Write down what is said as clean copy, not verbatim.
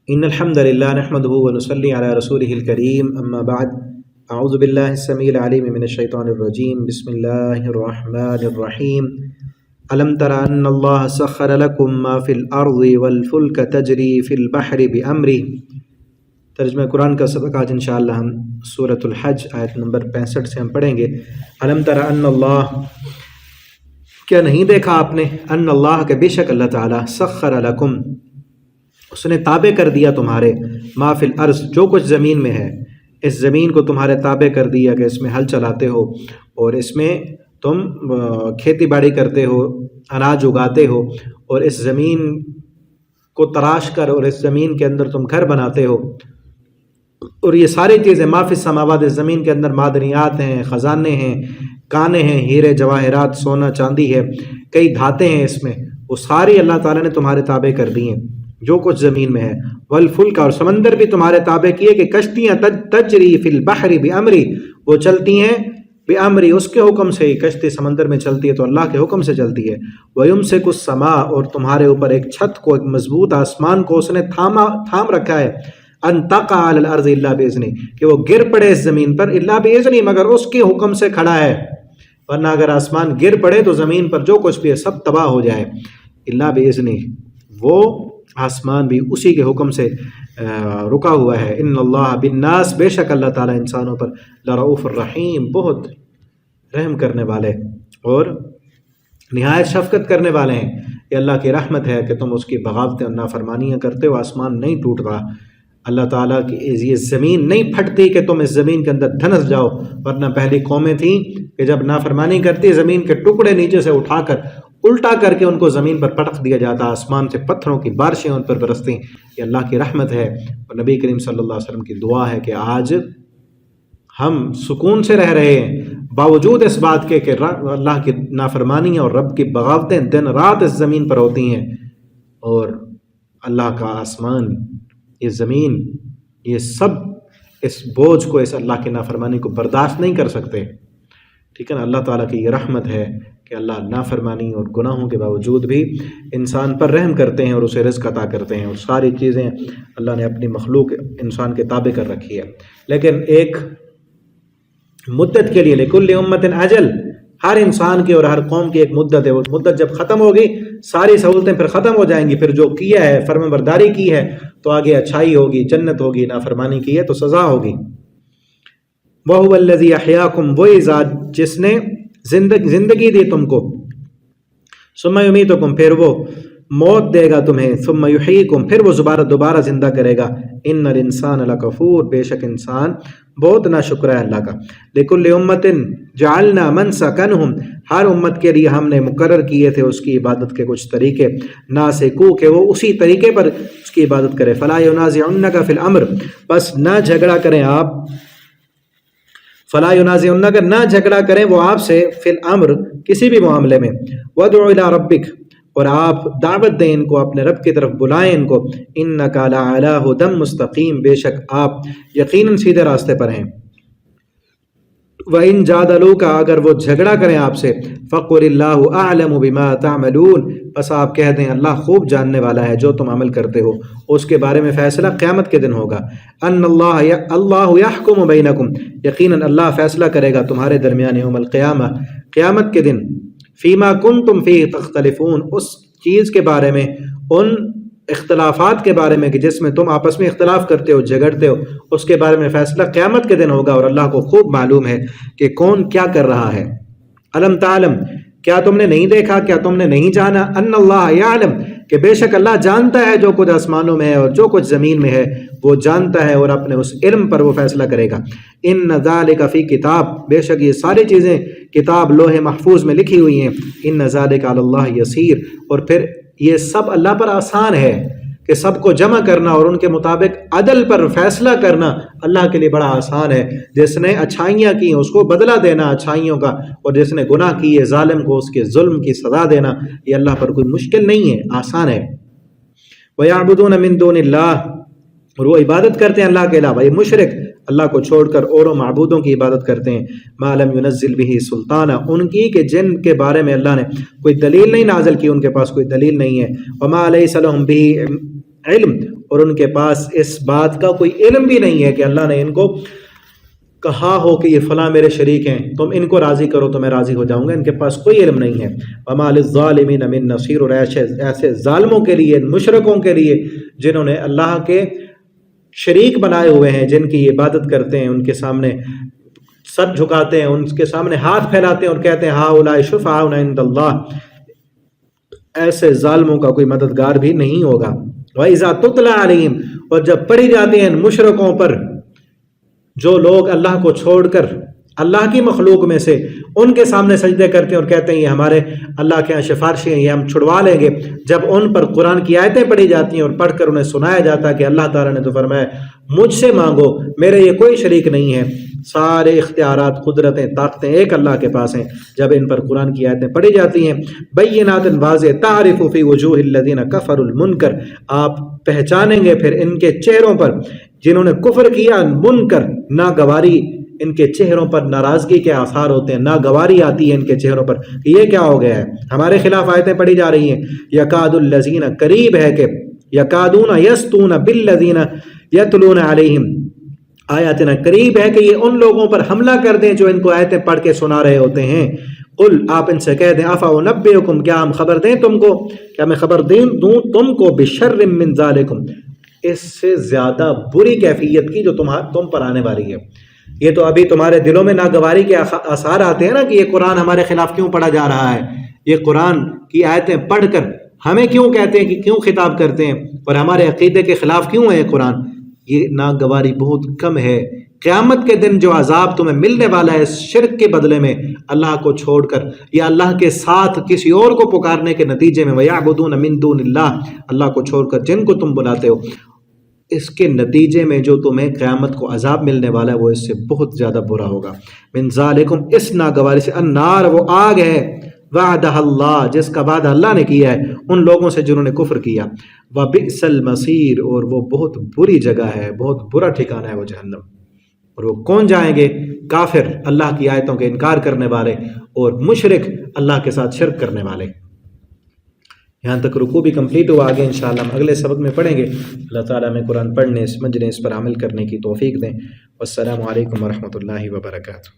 إن الحمد لله نحمده ونصلي على رسوله الكريم أما بعد أعوذ بالله السميع العليم من الشيطان الرجيم بسم الله الرحمن الرحيم ألم تر أن الله سخر لكم ما في الأرض والفلك تجري في البحر بأمره۔ ترجمہ قرآن کا سبق آج انشاءاللہ ہم سورۃ الحج آیت نمبر 65 سے ہم پڑھیں گے۔ الم تر ان اللہ، کیا نہیں دیکھا آپ نے، ان اللہ کہ بے شک اللہ تعالیٰ، سخر لکم، اس نے تابع کر دیا تمہارے، ما فی الارض، جو کچھ زمین میں ہے، اس زمین کو تمہارے تابع کر دیا کہ اس میں ہل چلاتے ہو اور اس میں تم کھیتی باڑی کرتے ہو، اناج اگاتے ہو، اور اس زمین کو تراش کر اور اس زمین کے اندر تم گھر بناتے ہو، اور یہ ساری چیزیں ما فی السماوات، اس زمین کے اندر معدنیات ہیں، خزانے ہیں، کانے ہیں، ہیرے جواہرات، سونا چاندی ہے، کئی دھاتیں ہیں اس میں، وہ ساری اللہ تعالیٰ نے تمہارے تابع کر دی ہیں جو کچھ زمین میں ہے۔ والفلک، اور سمندر بھی تمہارے تابع کیے کہ کشتیاں تجری فی البحر بامری، وہ چلتی ہیں بامری، اس کے حکم سے ہی کشتی سمندر میں چلتی ہے تو اللہ کے حکم سے چلتی ہے۔ ویمسک السماء، اور تمہارے اوپر ایک چھت کو، ایک مضبوط آسمان کو اس نے تھام رکھا ہے، ان تقع علی الارض الا باذنہ، کہ وہ گر پڑے اس زمین پر، الا باذنہ، مگر اس کے حکم سے کھڑا ہے، ورنہ اگر آسمان گر پڑے تو زمین پر جو کچھ بھی ہے سب تباہ ہو جائے۔ الا باذنہ، وہ آسمان بھی اسی کے حکم سے رکا ہوا ہے۔ ان اللہ بالناس، بے شک اللہ تعالیٰ انسانوں پر لرؤوف الرحیم، بہت رحم کرنے والے اور نہایت شفقت کرنے والے ہیں۔ یہ اللہ کی رحمت ہے کہ تم اس کی بغاوتیں اور نافرمانیاں کرتے ہو، آسمان نہیں ٹوٹتا، اللہ تعالیٰ کی یہ زمین نہیں پھٹتی کہ تم اس زمین کے اندر دھنس جاؤ، ورنہ پہلی قومیں تھیں کہ جب نافرمانی کرتی زمین کے ٹکڑے نیچے سے اٹھا کر الٹا کر کے ان کو زمین پر پٹک دیا جاتا، آسمان سے پتھروں کی بارشیں ان پر برستی۔ یہ اللہ کی رحمت ہے، اور نبی کریم صلی اللہ علیہ وسلم کی دعا ہے کہ آج ہم سکون سے رہ رہے ہیں، باوجود اس بات کے کہ اللہ کی نافرمانی اور رب کی بغاوتیں دن رات اس زمین پر ہوتی ہیں، اور اللہ کا آسمان، یہ زمین، یہ سب اس بوجھ کو، اس اللہ کی نافرمانی کو برداشت نہیں کر سکتے۔ ٹھیک ہے نا، اللہ تعالیٰ کی یہ رحمت ہے کہ اللہ نافرمانی اور گناہوں کے باوجود بھی انسان پر رحم کرتے ہیں اور اسے رزق عطا کرتے ہیں، اور ساری چیزیں اللہ نے اپنی مخلوق انسان کے تابع کر رکھی ہے، لیکن ایک مدت کے لیے، لکل امت اجل، ہر انسان کی اور ہر قوم کی ایک مدت ہے، وہ مدت جب ختم ہوگی ساری سہولتیں پھر ختم ہو جائیں گی، پھر جو کیا ہے، فرمان برداری کی ہے تو آگے اچھائی ہوگی، جنت ہوگی، نافرمانی کی ہے تو سزا ہوگی۔ وَهُوَ الَّذِي أَحْيَاكُمْ، وہی ذات جس نے زندگی دی تم کو، ثُمَّ يُمِيتُكُمْ، پھر وہ موت دے گا تمہیں، ثُمَّ يُحْيِيكُمْ، پھر وہ دوبارہ زندہ کرے گا۔ إِنَّ الْإِنسَانَ لَكَفُورٌ، بے شک انسان بہت ناشکر ہے اللہ کا۔ لِكُلِّ أُمَّةٍ جَعَلْنَا مَنْسَكَنَهُمْ، ہر امت کے لیے ہم نے مقرر کیے تھے اس کی عبادت کے کچھ طریقے، ناسکو، کہ وہ اسی طریقے پر اس کی عبادت کرے، فَلَا يُنَازِعُنَّكَ فِي الْأَمْرِ، بس نہ جھگڑا کریں آپ، فلا ينازعنك، نہ جھگڑا کریں وہ آپ سے، فی الامر، کسی بھی معاملے میں، وادع الی ربک، اور آپ دعوت دیں ان کو، اپنے رب کی طرف بلائیں ان کو، انک لعلی ھدی مستقیم، بے شک آپ یقیناً سیدھے راستے پر ہیں۔ وَإِن جَادَلُوكَ، اگر وہ جھگڑا کریں آپ سے، فَقُلِ اللَّهُ أَعْلَمُ بِمَا تَعْمَلُونَ، بس آپ کہہ دیں اللہ خوب جاننے والا ہے جو تم عمل کرتے ہو، اس کے بارے میں فیصلہ قیامت کے دن ہوگا۔ ان اللہ يحكم بینکم، یقیناً اللہ فیصلہ کرے گا تمہارے درمیان یوم القیامہ، قیامت کے دن، فیما کنتم فیہ تختلفون، اس چیز کے بارے میں، ان اختلافات کے بارے میں کہ جس میں تم آپس میں اختلاف کرتے ہو، جھگڑتے ہو، اس کے بارے میں فیصلہ قیامت کے دن ہوگا، اور اللہ کو خوب معلوم ہے کہ کون کیا کر رہا ہے۔ الم تعلم، کیا تم نے نہیں دیکھا، کیا تم نے نہیں جانا، ان اللہ یعلم، کہ بے شک اللہ جانتا ہے جو کچھ آسمانوں میں ہے اور جو کچھ زمین میں ہے، وہ جانتا ہے اور اپنے اس علم پر وہ فیصلہ کرے گا۔ ان ذالک فی کتاب، بے شک یہ ساری چیزیں کتاب لوح محفوظ میں لکھی ہوئی ہیں۔ ان ذالک علی اللہ یسیر، اور پھر یہ سب اللہ پر آسان ہے کہ سب کو جمع کرنا اور ان کے مطابق عدل پر فیصلہ کرنا اللہ کے لیے بڑا آسان ہے۔ جس نے اچھائیاں کی اس کو بدلہ دینا اچھائیوں کا، اور جس نے گناہ کیے ظالم کو اس کے ظلم کی سزا دینا، یہ اللہ پر کوئی مشکل نہیں ہے، آسان ہے۔ وَيَعْبُدُونَ مِن دُونِ اللَّهِ، اور وہ عبادت کرتے ہیں اللہ کے علاوہ، یہ مشرک اللہ کو چھوڑ کر اوروں معبودوں کی عبادت کرتے ہیں، ما لم ينزل به سلطانہ، ان کی کہ جن کے بارے میں اللہ نے کوئی دلیل نہیں نازل کی، ان کے پاس کوئی دلیل نہیں ہے، وما ليس لهم به علم، اور ان کے پاس اس بات کا کوئی علم بھی نہیں ہے کہ اللہ نے ان کو کہا ہو کہ یہ فلاں میرے شریک ہیں، تم ان کو راضی کرو تو میں راضی ہو جاؤں گا، ان کے پاس کوئی علم نہیں ہے۔ وَمَا لِلظَّالِمِينَ مِن نَصِيرٍ، اور ایسے ظالموں کے لیے، مشرکوں کے لیے جنہوں نے اللہ کے شریک بنائے ہوئے ہیں، جن کی عبادت کرتے ہیں، ان کے سامنے سر جھکاتے ہیں، ان کے سامنے ہاتھ پھیلاتے ہیں اور کہتے ہیں ہؤلاء شفعاؤنا عند اللہ، ایسے ظالموں کا کوئی مددگار بھی نہیں ہوگا۔ وَإِذَا تُتْلَىٰ عَلَيْهِمْ، اور جب پڑھی جاتی ہیں مشرکوں پر، جو لوگ اللہ کو چھوڑ کر اللہ کی مخلوق میں سے ان کے سامنے سجدے کرتے ہیں اور کہتے ہیں یہ ہمارے اللہ کے یہاں سفارشی ہیں، یہ ہم چھڑوا لیں گے، جب ان پر قرآن کی آیتیں پڑھی جاتی ہیں اور پڑھ کر انہیں سنایا جاتا ہے کہ اللہ تعالیٰ نے تو فرمایا مجھ سے مانگو، میرے یہ کوئی شریک نہیں ہے، سارے اختیارات، قدرتیں، طاقتیں ایک اللہ کے پاس ہیں، جب ان پر قرآن کی آیتیں پڑھی جاتی ہیں بینات واضح، تعرف فی وجوہ الذین کفروا المنکر، آپ پہچانیں گے پھر ان کے چہروں پر جنہوں نے کفر کیا، منکر، ناگواری، ان کے چہروں پر ناراضگی کے آثار ہوتے ہیں، ناگواری آتی ہے ان کے چہروں پر کہ یہ کیا ہو گیا ہے، ہمارے خلاف آیتیں پڑھی جا رہی ہیں۔ یکاد الذین، قریب ہے کہ یکادون یسطون بالذین یتلون علیہم آیاتنا، قریب ہے کہ یہ ان لوگوں پر حملہ کر دیں جو ان کو آیتیں پڑھ کے سنا رہے ہوتے ہیں۔ قل، آپ ان سے کہہ دیں، افانبئکم، کیا ہم خبر دیں تم کو، کیا میں خبر دوں تم کو، بشر من ذالکم، اس سے زیادہ بری کیفیت کی جو تم پر آنے والی ہے۔ یہ تو ابھی تمہارے دلوں میں ناگواری کے آثار آتے ہیں نا کہ یہ قرآن ہمارے خلاف کیوں پڑھا جا رہا ہے، یہ قرآن کی آیتیں پڑھ کر ہمیں کیوں کہتے ہیں کہ کیوں خطاب کرتے ہیں اور ہمارے عقیدے کے خلاف کیوں ہے یہ قرآن، یہ ناگواری بہت کم ہے۔ قیامت کے دن جو عذاب تمہیں ملنے والا ہے اس شرک کے بدلے میں، اللہ کو چھوڑ کر یا اللہ کے ساتھ کسی اور کو پکارنے کے نتیجے میں، وَيَعْبُدُونَ مِن دُونِ اللَّهِ، اللہ کو چھوڑ کر جن کو تم بلاتے ہو، اس کے نتیجے میں جو تمہیں قیامت کو عذاب ملنے والا ہے وہ اس سے بہت زیادہ برا ہوگا۔ من ذالکم، اس ناگواری سے، النار، وہ آگ ہے، وعدہ اللہ، جس کا وعدہ اللہ نے کیا ہے ان لوگوں سے جنہوں نے کفر کیا، وبئس المصیر، اور وہ بہت بری جگہ ہے، بہت برا ٹھکانہ ہے وہ جہنم۔ اور وہ کون جائیں گے؟ کافر، اللہ کی آیتوں کے انکار کرنے والے، اور مشرک، اللہ کے ساتھ شرک کرنے والے۔ یہاں تک رکوع بھی کمپلیٹ ہوا، آگے انشاءاللہ ہم اگلے سبق میں پڑھیں گے۔ اللہ تعالیٰ ہمیں قرآن پڑھنے، سمجھنے، اس پر عمل کرنے کی توفیق دیں۔ والسلام علیکم ورحمۃ اللہ وبرکاتہ۔